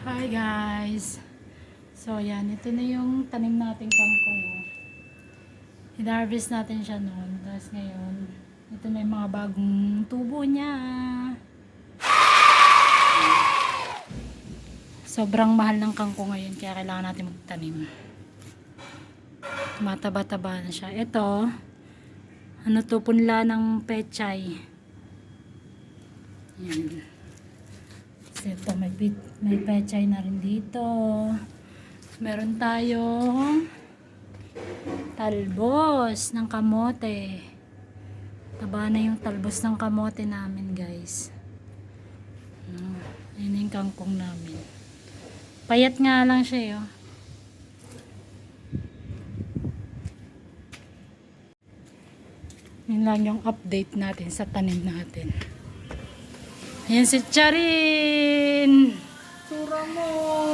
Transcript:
Hi guys! So yan, ito na yung tanim nating kangkong. Hinarvest natin siya noon. Tapos ngayon, ito na yung mga bagong tubo niya. Sobrang mahal ng kangkong ngayon kaya kailangan natin magtanim. Tumataba-taba na siya. Ito, ano to, punla ng pechay. Yan. Ito, may pechay na rin dito. Meron tayong talbos ng kamote. Taba na yung talbos ng kamote namin, guys. Ayan yung kangkong namin. Payat nga lang siya, oh. Yun lang yung update natin sa tanim natin. Ayan si Charin! Sura mo!